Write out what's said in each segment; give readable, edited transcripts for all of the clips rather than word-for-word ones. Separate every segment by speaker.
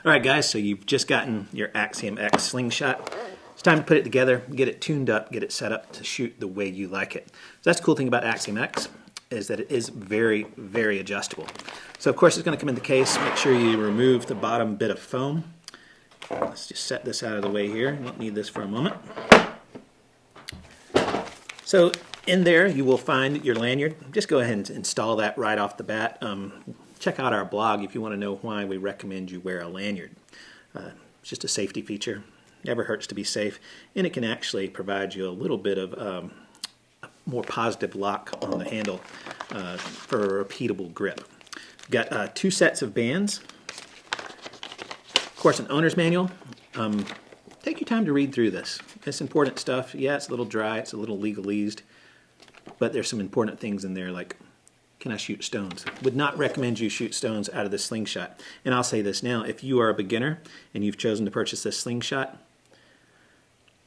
Speaker 1: All right, guys, so you've just gotten your Axiom X Slingshot. It's time to put it together, get it tuned up, get it set up to shoot the way you like it. So that's the cool thing about Axiom X, is that it is very, very adjustable. So of course it's going to come in the case. Make sure you remove the bottom bit of foam. Let's just set this out of the way here. You won't need this for a moment. So in there you will find your lanyard. Just go ahead and install that right off the bat. Check out our blog if you want to know why we recommend you wear a lanyard. It's just a safety feature. Never hurts to be safe, and it can actually provide you a little bit of a more positive lock on the handle for a repeatable grip. We've got 2 sets of bands. Of course, an owner's manual. Take your time to read through this. It's important stuff. Yeah, it's a little dry, it's a little legalese, but there's some important things in there like, can I shoot stones? Would not recommend you shoot stones out of this Slingshot. And I'll say this now, if you are a beginner and you've chosen to purchase this Slingshot,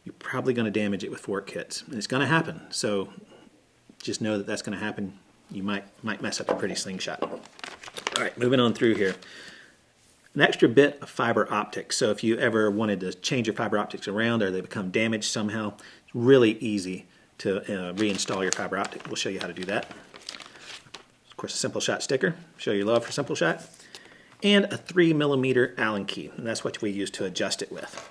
Speaker 1: you're probably going to damage it with fork hits. And it's going to happen. So just know that that's going to happen. You might mess up a pretty Slingshot. All right, moving on through here. An extra bit of fiber optics. So if you ever wanted to change your fiber optics around or they become damaged somehow, it's really easy to reinstall your fiber optic. We'll show you how to do that. Of course, a Simple Shot sticker, show your love for Simple Shot, and a 3mm Allen key, and that's what we use to adjust it with.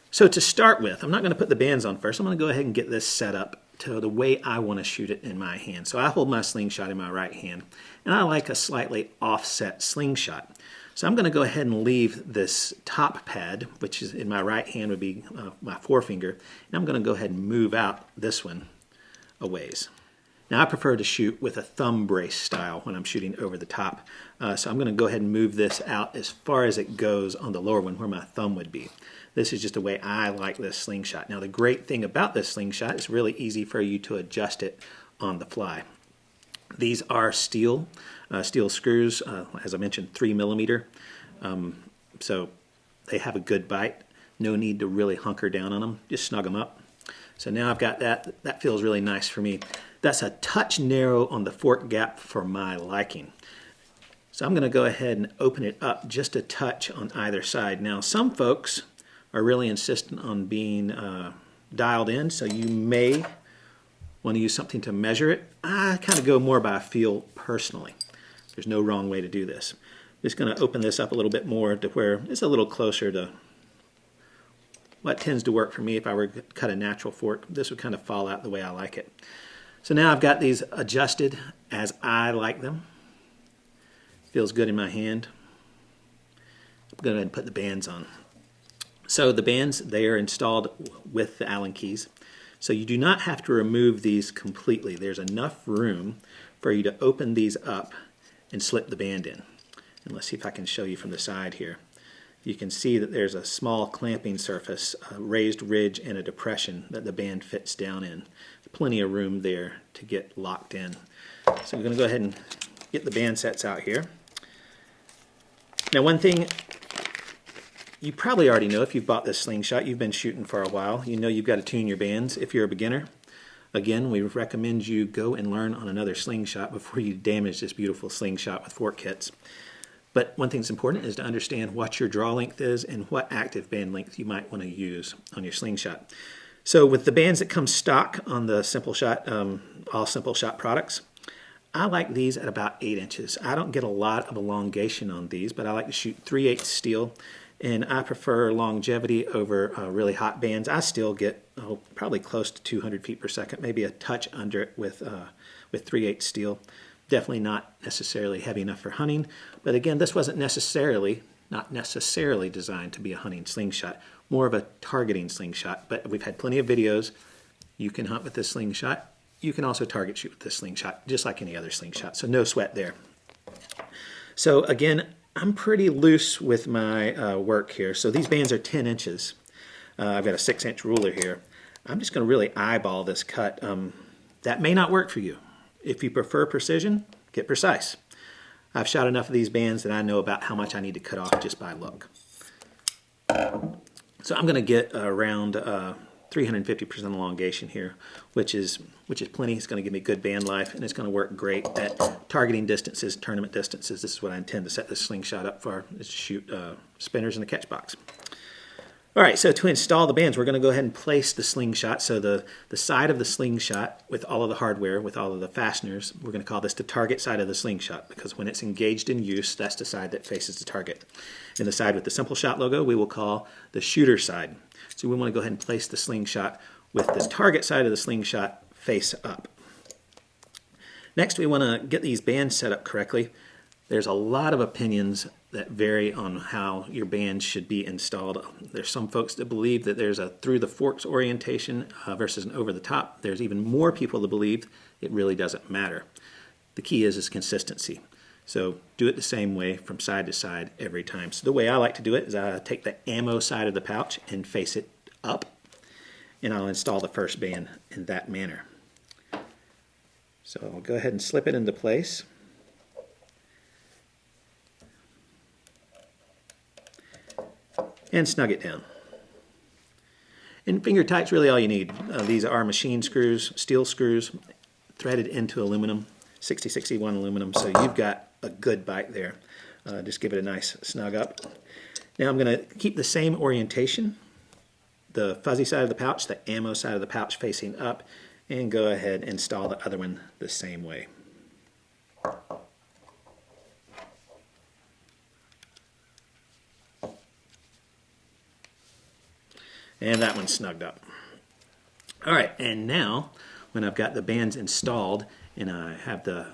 Speaker 1: So to start with, I'm not going to put the bands on first. I'm going to go ahead and get this set up to the way I want to shoot it in my hand. So I hold my Slingshot in my right hand, and I like a slightly offset Slingshot. So I'm going to go ahead and leave this top pad, which is in my right hand would be my forefinger, and I'm going to go ahead and move out this one a ways. Now I prefer to shoot with a thumb brace style when I'm shooting over the top. So I'm going to go ahead and move this out as far as it goes on the lower one where my thumb would be. This is just the way I like this Slingshot. Now the great thing about this Slingshot is really easy for you to adjust it on the fly. These are steel screws, as I mentioned, 3mm. So they have a good bite. No need to really hunker down on them. Just snug them up. So now I've got that. That feels really nice for me. That's a touch narrow on the fork gap for my liking. So I'm going to go ahead and open it up just a touch on either side. Now some folks are really insistent on being dialed in, so you may want to use something to measure it. I kind of go more by feel personally. There's no wrong way to do this. I'm just going to open this up a little bit more to where it's a little closer to what tends to work for me. If I were to cut a natural fork, this would kind of fall out the way I like it. So now I've got these adjusted as I like them. Feels good in my hand. I'm going to go ahead and put the bands on. So the bands, they are installed with the Allen keys. So you do not have to remove these completely. There's enough room for you to open these up and slip the band in. And let's see if I can show you from the side here. You can see that there's a small clamping surface, a raised ridge and a depression that the band fits down in. Plenty of room there to get locked in. So we're going to go ahead and get the band sets out here. Now one thing you probably already know if you've bought this Slingshot, you've been shooting for a while, you know you've got to tune your bands if you're a beginner. Again, we recommend you go and learn on another Slingshot before you damage this beautiful Slingshot with fork kits. But one thing that's important is to understand what your draw length is and what active band length you might want to use on your Slingshot. So with the bands that come stock on the Simple Shot, all Simple Shot products, I like these at about 8 inches. I don't get a lot of elongation on these, but I like to shoot 3/8 steel, and I prefer longevity over really hot bands. I still get probably close to 200 feet per second, maybe a touch under it with 3/8 steel. Definitely not necessarily heavy enough for hunting, but again, this wasn't not necessarily designed to be a hunting Slingshot, more of a targeting Slingshot, but we've had plenty of videos. You can hunt with this Slingshot. You can also target shoot with this Slingshot, just like any other Slingshot, so no sweat there. So again, I'm pretty loose with my work here. So these bands are 10 inches. I've got a 6-inch ruler here. I'm just going to really eyeball this cut. That may not work for you. If you prefer precision, get precise. I've shot enough of these bands that I know about how much I need to cut off just by look. So I'm going to get around 350% elongation here, which is plenty. It's going to give me good band life, and it's going to work great at targeting distances, tournament distances. This is what I intend to set this slingshot up for, is to shoot spinners in the catch box. All right, so to install the bands, we're going to go ahead and place the slingshot. So the side of the slingshot with all of the hardware, with all of the fasteners, we're going to call this the target side of the slingshot, because when it's engaged in use, that's the side that faces the target. And the side with the Simple Shot logo, we will call the shooter side. So we want to go ahead and place the slingshot with the target side of the slingshot face up. Next, we want to get these bands set up correctly. There's a lot of opinions that vary on how your bands should be installed. There's some folks that believe that there's a through the forks orientation versus an over the top. There's even more people that believe it really doesn't matter. The key is consistency. So do it the same way from side to side every time. So the way I like to do it is I take the ammo side of the pouch and face it up, and I'll install the first band in that manner. So I'll go ahead and slip it into place. And snug it down. And finger tight's really all you need. These are machine screws, steel screws, threaded into aluminum, 6061 aluminum, so you've got a good bite there. Just give it a nice snug up. Now I'm going to keep the same orientation, the fuzzy side of the pouch, the ammo side of the pouch facing up, and go ahead and install the other one the same way. And that one's snugged up. All right, and now when I've got the bands installed and I have the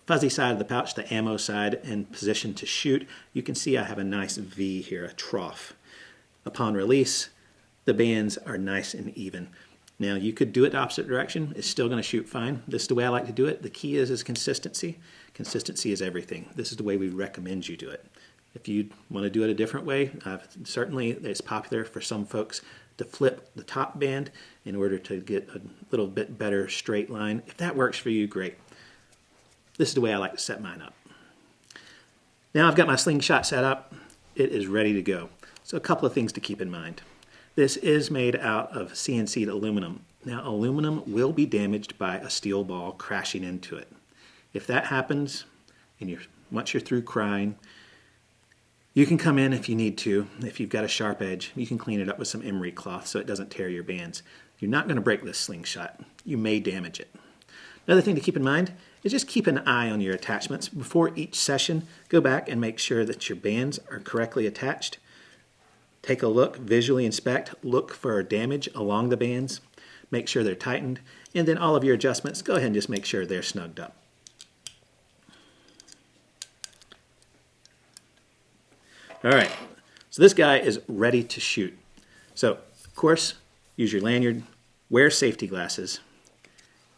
Speaker 1: fuzzy side of the pouch, the ammo side, in position to shoot, you can see I have a nice V here, a trough. Upon release, the bands are nice and even. Now you could do it the opposite direction. It's still going to shoot fine. This is the way I like to do it. The key is consistency. Consistency is everything. This is the way we recommend you do it. If you want to do it a different way, certainly it's popular for some folks to flip the top band in order to get a little bit better straight line. If that works for you, great. This is the way I like to set mine up. Now I've got my slingshot set up. It is ready to go. So a couple of things to keep in mind. This is made out of CNC'd aluminum. Now aluminum will be damaged by a steel ball crashing into it. If that happens, and once you're through crying, you can come in if you need to. If you've got a sharp edge, you can clean it up with some emery cloth so it doesn't tear your bands. You're not going to break this slingshot. You may damage it. Another thing to keep in mind is just keep an eye on your attachments. Before each session, go back and make sure that your bands are correctly attached. Take a look, visually inspect, look for damage along the bands, make sure they're tightened, and then all of your adjustments, go ahead and just make sure they're snugged up. All right, so this guy is ready to shoot. So, of course, use your lanyard, wear safety glasses,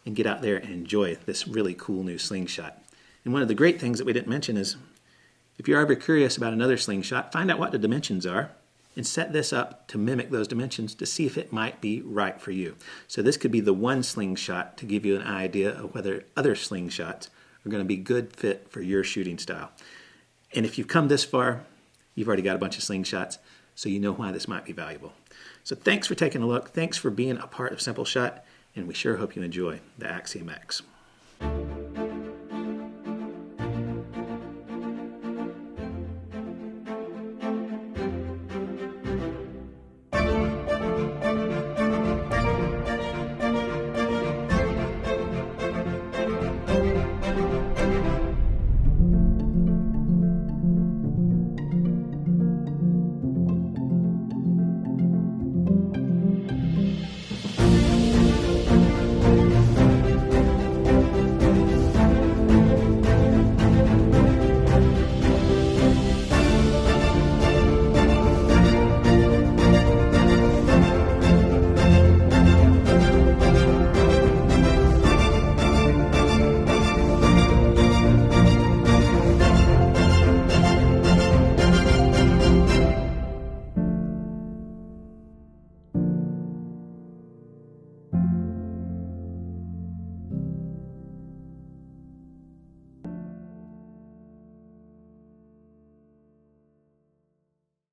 Speaker 1: and get out there and enjoy this really cool new slingshot. And one of the great things that we didn't mention is, if you're ever curious about another slingshot, find out what the dimensions are and set this up to mimic those dimensions to see if it might be right for you. So this could be the one slingshot to give you an idea of whether other slingshots are going to be good fit for your shooting style. And if you've come this far, you've already got a bunch of slingshots, so you know why this might be valuable. So thanks for taking a look. Thanks for being a part of Simple Shot, and we sure hope you enjoy the Axiom X.